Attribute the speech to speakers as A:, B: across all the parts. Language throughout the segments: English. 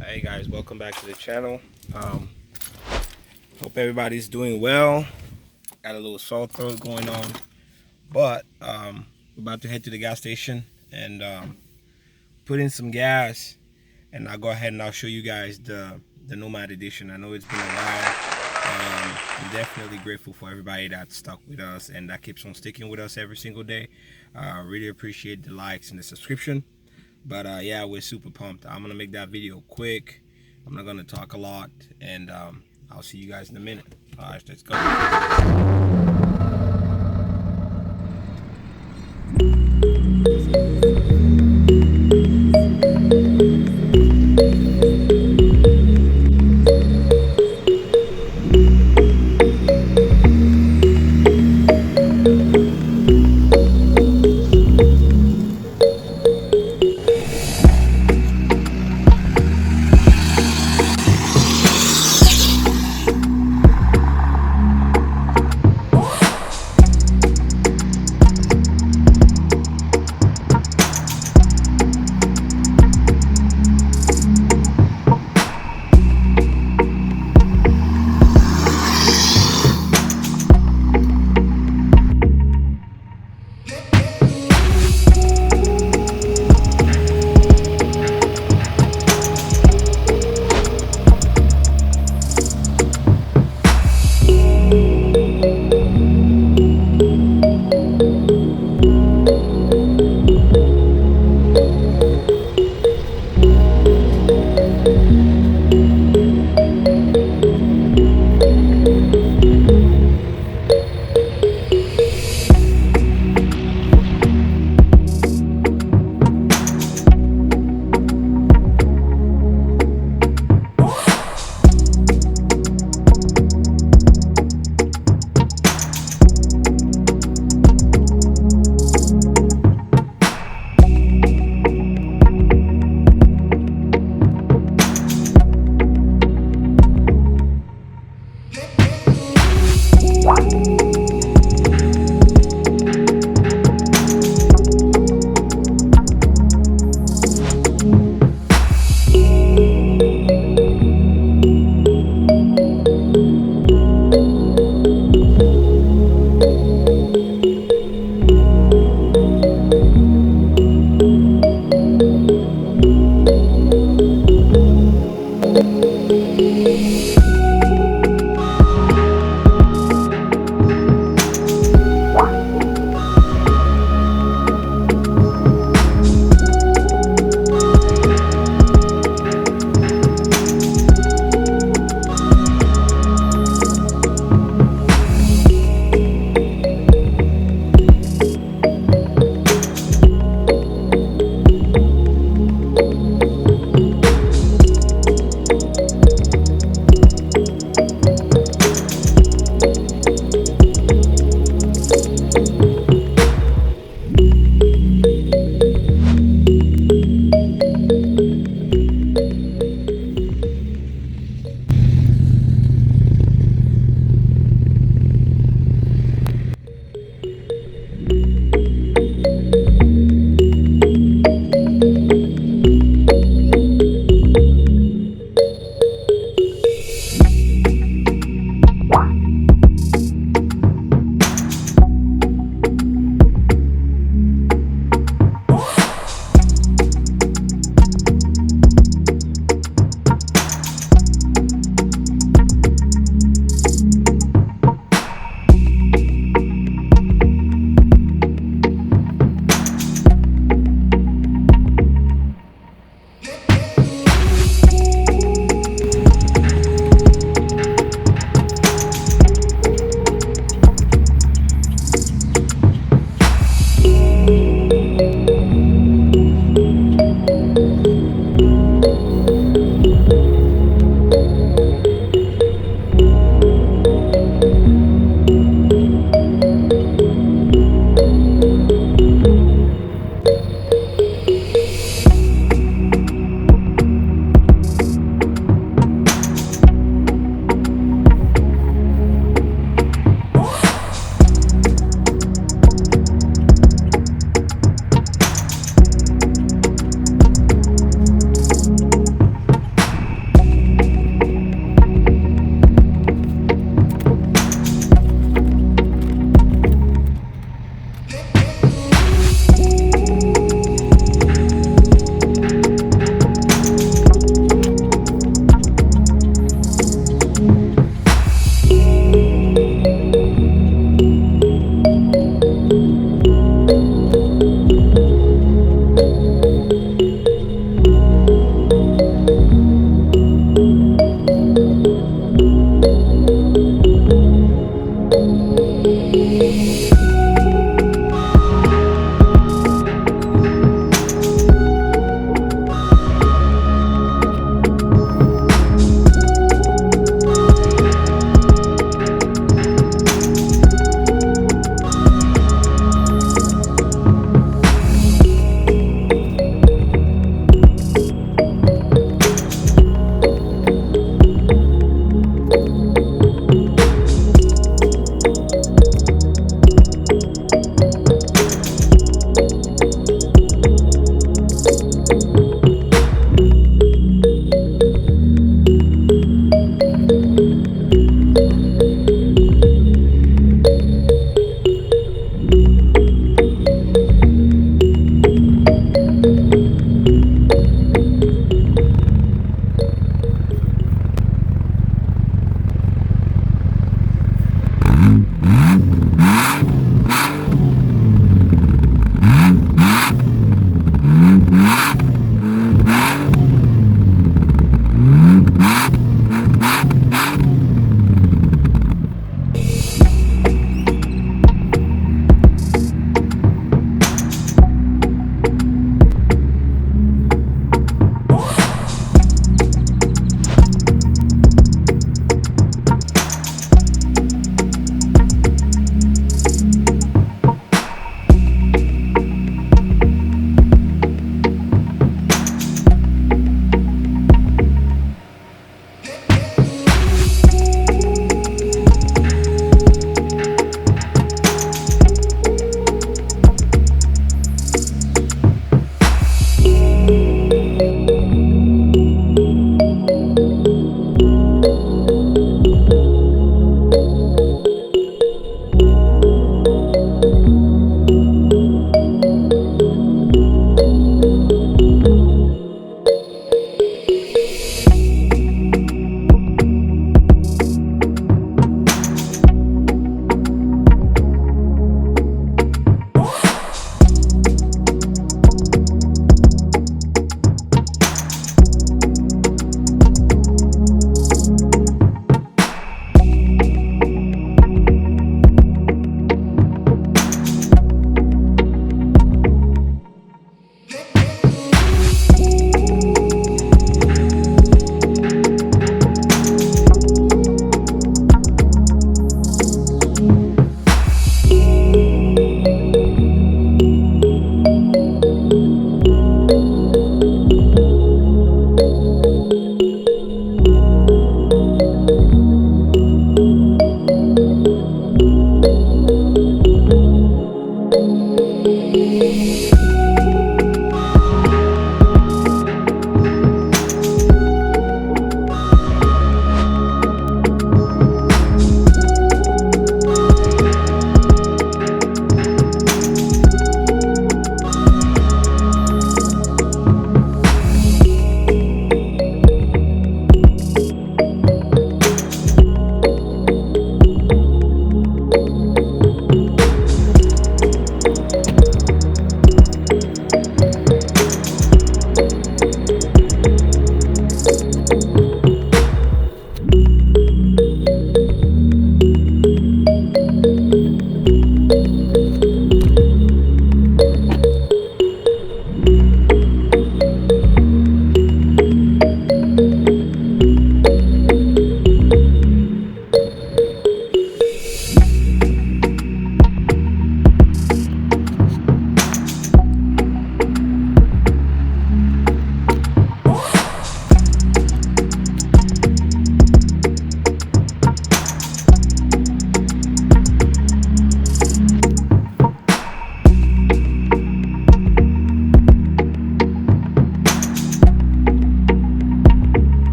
A: Hey guys, welcome back to the channel. Hope everybody's doing well. Got a little sore throat going on, but we're about to head to the gas station and put in some gas, and I'll go ahead and I'll show you guys the Nomad Edition. I know it's been a while. I'm definitely grateful for everybody that stuck with us and that keeps on sticking with us every single day. Really appreciate the likes and the subscription. But yeah, we're super pumped. I'm gonna make that video quick. I'm not gonna talk a lot, and I'll see you guys in a minute. All right, let's go.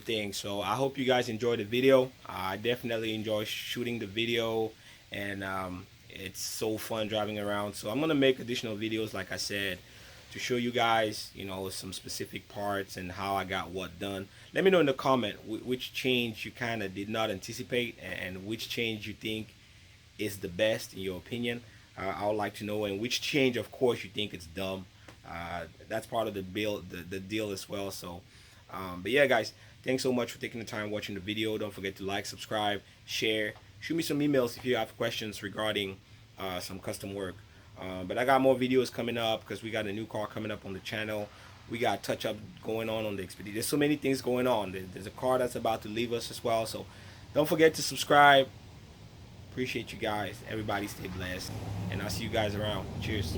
A: everything. So I hope you guys enjoyed the video. I definitely enjoy shooting the video, and it's so fun driving around. So I'm gonna make additional videos, like I said, to show you guys, you know, some specific parts and how I got what done. Let me know in the comment which change you kind of did not anticipate, and which change you think is the best in your opinion. I would like to know, and which change, of course, you think it's dumb. That's part of the build, the deal as well. So, but yeah, guys, thanks so much for taking the time watching the video. Don't forget to like, subscribe, share. Shoot me some emails if you have questions regarding some custom work. But I got more videos coming up because we got a new car coming up on the channel. We got touch up going on the Expedition. There's so many things going on. There's a car that's about to leave us as well. So don't forget to subscribe. Appreciate you guys. Everybody stay blessed. And I'll see you guys around. Cheers.